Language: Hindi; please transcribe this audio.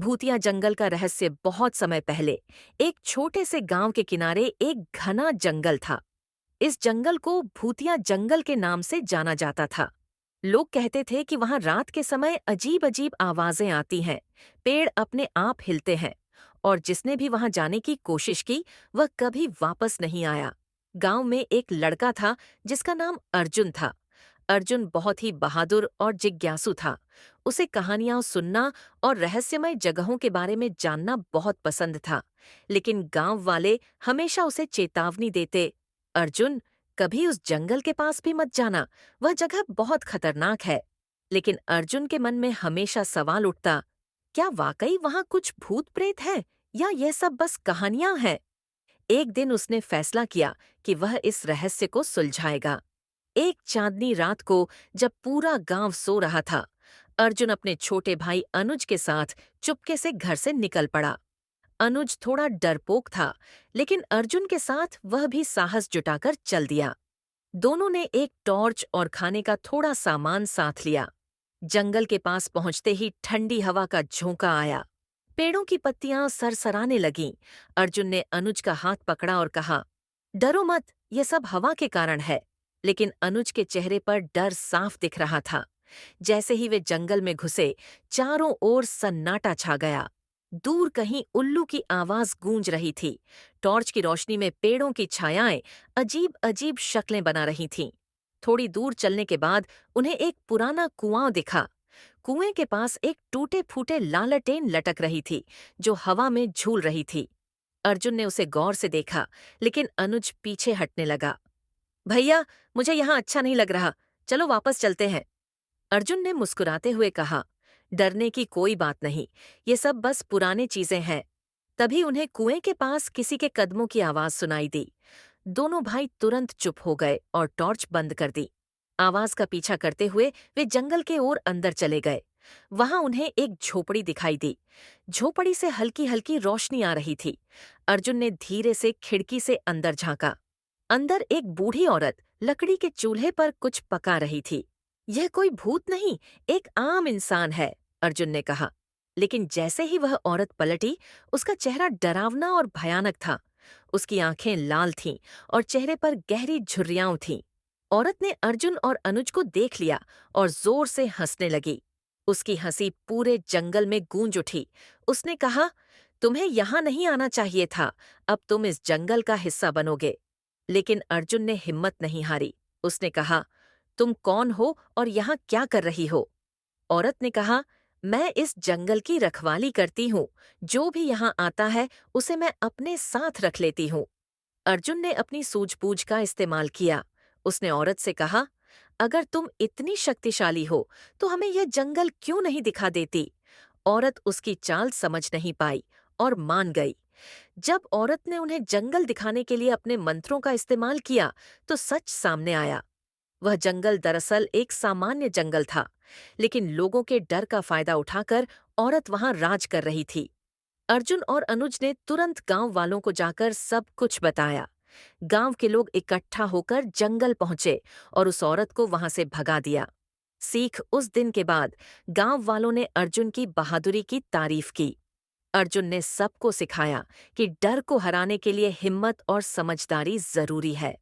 भूतिया जंगल का रहस्य। बहुत समय पहले एक छोटे से गांव के किनारे एक घना जंगल था। इस जंगल को भूतिया जंगल के नाम से जाना जाता था। लोग कहते थे कि वहां रात के समय अजीब अजीब आवाजें आती हैं, पेड़ अपने आप हिलते हैं, और जिसने भी वहां जाने की कोशिश की वह कभी वापस नहीं आया। गांव में एक लड़का था जिसका नाम अर्जुन था। अर्जुन बहुत ही बहादुर और जिज्ञासु था। उसे कहानियां सुनना और रहस्यमय जगहों के बारे में जानना बहुत पसंद था। लेकिन गांव वाले हमेशा उसे चेतावनी देते, अर्जुन, कभी उस जंगल के पास भी मत जाना, वह जगह बहुत खतरनाक है। लेकिन अर्जुन के मन में हमेशा सवाल उठता, क्या वाकई वहां कुछ भूत प्रेत है या यह सब बस कहानियां हैं? एक दिन उसने फैसला किया कि वह इस रहस्य को सुलझाएगा। एक चांदनी रात को, जब पूरा गांव सो रहा था, अर्जुन अपने छोटे भाई अनुज के साथ चुपके से घर से निकल पड़ा। अनुज थोड़ा डरपोक था, लेकिन अर्जुन के साथ वह भी साहस जुटाकर चल दिया। दोनों ने एक टॉर्च और खाने का थोड़ा सामान साथ लिया। जंगल के पास पहुंचते ही ठंडी हवा का झोंका आया। पेड़ों की पत्तियां सरसराने लगीं। अर्जुन ने अनुज का हाथ पकड़ा और कहा, डरो मत, ये सब हवा के कारण है। लेकिन अनुज के चेहरे पर डर साफ दिख रहा था। जैसे ही वे जंगल में घुसे, चारों ओर सन्नाटा छा गया। दूर कहीं उल्लू की आवाज गूंज रही थी। टॉर्च की रोशनी में पेड़ों की छायाएं अजीब अजीब शक्लें बना रही थीं। थोड़ी दूर चलने के बाद उन्हें एक पुराना कुआं दिखा। कुएं के पास एक टूटे फूटे लालटेन लटक रही थी, जो हवा में झूल रही थी। अर्जुन ने उसे गौर से देखा, लेकिन अनुज पीछे हटने लगा। भैया, मुझे यहाँ अच्छा नहीं लग रहा, चलो वापस चलते हैं। अर्जुन ने मुस्कुराते हुए कहा, डरने की कोई बात नहीं, ये सब बस पुरानी चीजें हैं। तभी उन्हें कुएं के पास किसी के कदमों की आवाज सुनाई दी। दोनों भाई तुरंत चुप हो गए और टॉर्च बंद कर दी। आवाज का पीछा करते हुए वे जंगल के ओर अंदर चले गए। वहां उन्हें एक झोपड़ी दिखाई दी। झोपड़ी से हल्की हल्की रोशनी आ रही थी। अर्जुन ने धीरे से खिड़की से अंदर झांका। अंदर एक बूढ़ी औरत लकड़ी के चूल्हे पर कुछ पका रही थी। यह कोई भूत नहीं, एक आम इंसान है, अर्जुन ने कहा। लेकिन जैसे ही वह औरत पलटी, उसका चेहरा डरावना और भयानक था। उसकी आंखें लाल थीं और चेहरे पर गहरी झुर्रियां थीं। औरत ने अर्जुन और अनुज को देख लिया और जोर से हंसने लगी। उसकी हंसी पूरे जंगल में गूंज उठी। उसने कहा, तुम्हें यहाँ नहीं आना चाहिए था, अब तुम इस जंगल का हिस्सा बनोगे। लेकिन अर्जुन ने हिम्मत नहीं हारी। उसने कहा, तुम कौन हो और यहाँ क्या कर रही हो? औरत ने कहा, मैं इस जंगल की रखवाली करती हूँ। जो भी यहाँ आता है उसे मैं अपने साथ रख लेती हूँ। अर्जुन ने अपनी सूझबूझ का इस्तेमाल किया। उसने औरत से कहा, अगर तुम इतनी शक्तिशाली हो तो हमें यह जंगल क्यों नहीं दिखा देती? औरत उसकी चाल समझ नहीं पाई और मान गई। जब औरत ने उन्हें जंगल दिखाने के लिए अपने मंत्रों का इस्तेमाल किया तो सच सामने आया। वह जंगल दरअसल एक सामान्य जंगल था, लेकिन लोगों के डर का फायदा उठाकर औरत वहां राज कर रही थी। अर्जुन और अनुज ने तुरंत गांव वालों को जाकर सब कुछ बताया। गांव के लोग इकट्ठा होकर जंगल पहुंचे और उस औरत को वहां से भगा दिया। सीख उस दिन के बाद गांव वालों ने अर्जुन की बहादुरी की तारीफ की। अर्जुन ने सबको सिखाया कि डर को हराने के लिए हिम्मत और समझदारी जरूरी है।